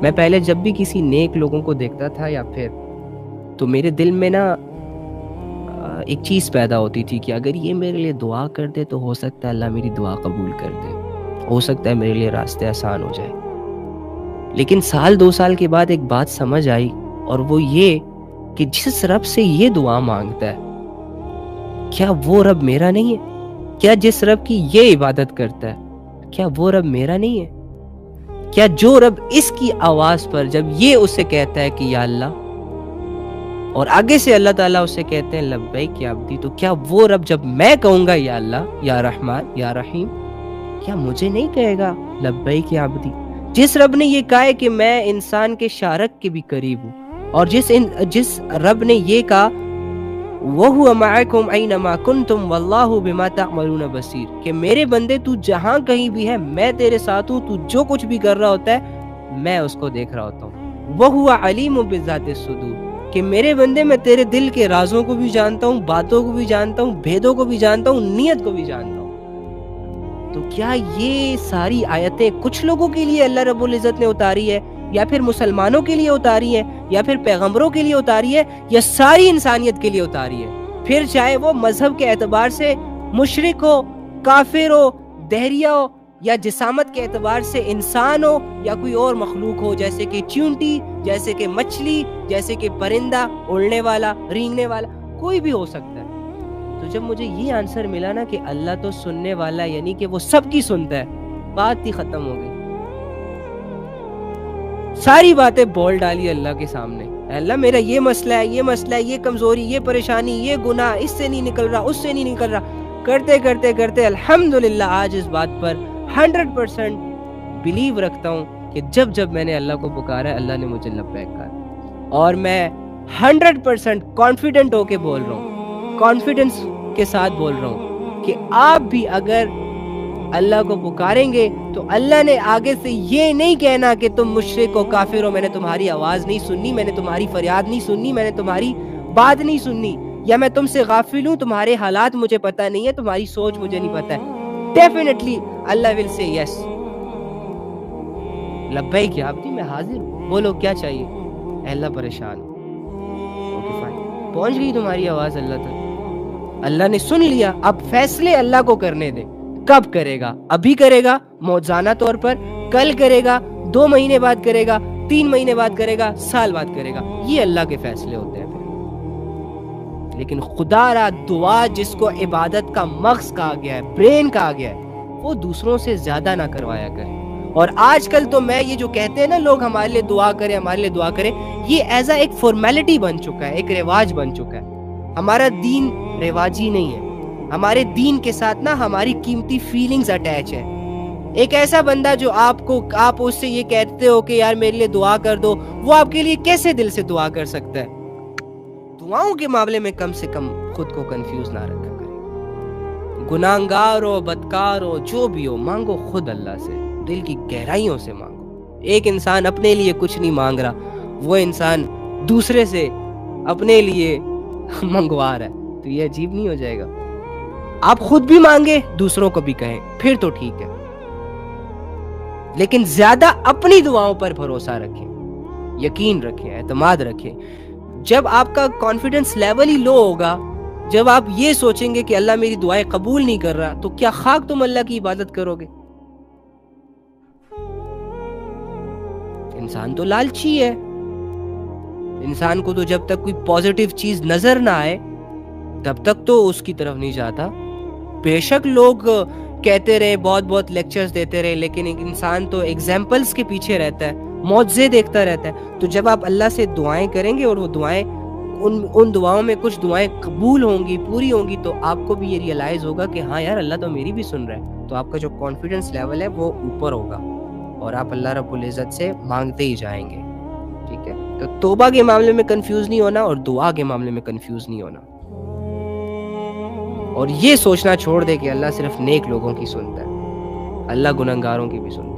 میں پہلے جب بھی کسی نیک لوگوں کو دیکھتا تھا یا پھر تو میرے دل میں نا ایک چیز پیدا ہوتی تھی کہ اگر یہ میرے لیے دعا کر دے تو ہو سکتا ہے اللہ میری دعا قبول کر دے، ہو سکتا ہے میرے لیے راستے آسان ہو جائے۔ لیکن سال 2 سال کے بعد ایک بات سمجھ آئی، اور وہ یہ کہ جس رب سے یہ دعا مانگتا ہے کیا وہ رب میرا نہیں ہے؟ کیا جس رب کی یہ عبادت کرتا ہے کیا وہ رب میرا نہیں ہے؟ کیا جو رب اس کی آواز پر جب یہ اسے کہتا ہے کہ یا اللہ، اور آگے سے اللہ تعالیٰ اسے کہتے ہیں لبیک یا عبدی، تو کیا وہ رب جب میں کہوں گا یا اللہ یا رحمان یا رحیم، کیا مجھے نہیں کہے گا لبیک یا عبدی؟ جس رب نے یہ کہا ہے کہ میں انسان کے شارک کے بھی قریب ہوں، اور جس رب نے یہ کہا وَهُوَ مَعَكُمْ أَيْنَمَا كُنْتُمْ وَاللَّهُ بِمَا تَعْمَلُونَ بَصِيرٌ، کہ میرے بندے تو جہاں کہیں بھی ہے میں تیرے ساتھ ہوں، تو جو کچھ بھی کر رہا ہوتا ہے میں اس کو دیکھ رہا ہوتا ہوں۔ وَهُوَ عَلِيمٌ بِذَاتِ الصُّدُورِ، کہ میرے بندے میں تیرے دل کے رازوں کو بھی جانتا ہوں، باتوں کو بھی جانتا ہوں، بھیدوں کو بھی جانتا ہوں، نیت کو بھی جانتا ہوں۔ تو کیا یہ ساری آیتیں کچھ لوگوں کے لیے اللہ رب العزت نے اتاری ہے، یا پھر مسلمانوں کے لیے اتاری ہے، یا پھر پیغمبروں کے لیے اتاری ہے، یا ساری انسانیت کے لیے اتاری ہے؟ پھر چاہے وہ مذہب کے اعتبار سے مشرک ہو، کافر ہو، دہریہ ہو، یا جسامت کے اعتبار سے انسان ہو یا کوئی اور مخلوق ہو، جیسے کہ چیونٹی، جیسے کہ مچھلی، جیسے کہ پرندہ، اڑنے والا، رینگنے والا، کوئی بھی ہو سکتا ہے۔ تو جب مجھے یہ آنسر ملا نا کہ اللہ تو سننے والا، یعنی کہ وہ سب کی سنتا ہے، بات ہی ختم ہو گئی۔ ساری باتیں بول ڈالی اللہ کے سامنے، اللہ میرا یہ مسئلہ ہے، یہ مسئلہ ہے، یہ کمزوری، یہ پریشانی، یہ گناہ، اس سے نہیں نکل رہا، اس سے نہیں نکل رہا، کرتے کرتے کرتے الحمدللہ آج اس بات پر 100% بلیو رکھتا ہوں کہ جب جب میں نے اللہ کو پکارا ہے اللہ نے مجھے لبیک کہا، اور میں 100% کانفیڈنٹ ہو کے بول رہا ہوں، کانفیڈنس کے ساتھ بول رہا ہوں کہ آپ بھی اگر اللہ کو پکاریں گے تو اللہ نے آگے سے یہ نہیں کہنا کہ تم مشرک ہو، کافر ہو، میں نے تمہاری آواز نہیں سننی، میں نے تمہاری فریاد نہیں سننی، میں نے تمہاری بات نہیں سننی، یا میں تم سے غافل ہوں، تمہارے حالات مجھے پتہ نہیں ہے، تمہاری سوچ مجھے نہیں پتہ ہے۔ ڈیفینیٹلی اللہ ول سے یس، لبیک یا عبدی، میں حاضر ہوں، بولو کیا چاہیے۔ اے اللہ پریشان اوکے فائن، پہنچ گئی تمہاری آواز اللہ تک، اللہ نے سن لیا، اب فیصلے اللہ کو کرنے دے، کب کرے گا؟ ابھی کرے گا موزانہ طور پر، کل کرے گا، 2 مہینے بعد کرے گا، 3 مہینے بعد کرے گا، سال بعد کرے گا، یہ اللہ کے فیصلے ہوتے ہیں پھر۔ لیکن خدا را دعا جس کو عبادت کا مغز کہا گیا ہے، برین کہا گیا ہے، وہ دوسروں سے زیادہ نہ کروایا کرے۔ اور آج کل تو میں یہ جو کہتے ہیں نا لوگ ہمارے لیے دعا کریں، ہمارے لیے دعا کریں، یہ ایز ایک فارمیلٹی بن چکا ہے، ایک رواج بن چکا ہے۔ ہمارا دین رواجی نہیں ہے، ہمارے دین کے ساتھ نا ہماری قیمتی فیلنگز اٹیچ ہے۔ ایک ایسا بندہ جو آپ اس سے یہ کہتے ہو کہ یار میرے لیے دعا کر دو، وہ آپ کے لیے کیسے دل سے دعا کر سکتا ہے؟ دعاؤں کے معاملے میں کم سے کم خود کو کنفیوز نہ رکھا کرے۔ گناہگار ہو، بدکار ہو، جو بھی ہو، مانگو خود اللہ سے، دل کی گہرائیوں سے مانگو۔ ایک انسان اپنے لیے کچھ نہیں مانگ رہا، وہ انسان دوسرے سے اپنے لیے منگوا رہا ہے، تو یہ عجیب نہیں ہو جائے گا؟ آپ خود بھی مانگے، دوسروں کو بھی کہیں، پھر تو ٹھیک ہے، لیکن زیادہ اپنی دعاؤں پر بھروسہ رکھیں، یقین رکھیں، اعتماد رکھیں۔ جب آپ کا کانفیڈنس لیول ہی لو ہوگا، جب آپ یہ سوچیں گے کہ اللہ میری دعائیں قبول نہیں کر رہا، تو کیا خاک تم اللہ کی عبادت کرو گے؟ انسان تو لالچی ہے، انسان کو تو جب تک کوئی پازیٹیو چیز نظر نہ آئے تب تک تو اس کی طرف نہیں جاتا۔ بے شک لوگ کہتے رہے، بہت بہت لیکچرز دیتے رہے، لیکن ایک انسان تو ایگزامپلز کے پیچھے رہتا ہے، معجزے دیکھتا رہتا ہے۔ تو جب آپ اللہ سے دعائیں کریں گے اور وہ دعائیں ان دعاؤں میں کچھ دعائیں قبول ہوں گی، پوری ہوں گی، تو آپ کو بھی یہ ریئلائز ہوگا کہ ہاں یار اللہ تو میری بھی سن رہا ہے، تو آپ کا جو کانفیڈنس لیول ہے وہ اوپر ہوگا، اور آپ اللہ رب العزت سے مانگتے ہی جائیں گے۔ ٹھیک ہے، تو توبہ کے معاملے میں کنفیوز نہیں ہونا، اور دعا کے معاملے میں کنفیوز نہیں ہونا، اور یہ سوچنا چھوڑ دے کہ اللہ صرف نیک لوگوں کی سنتا ہے، اللہ گنہگاروں کی بھی سنتا ہے۔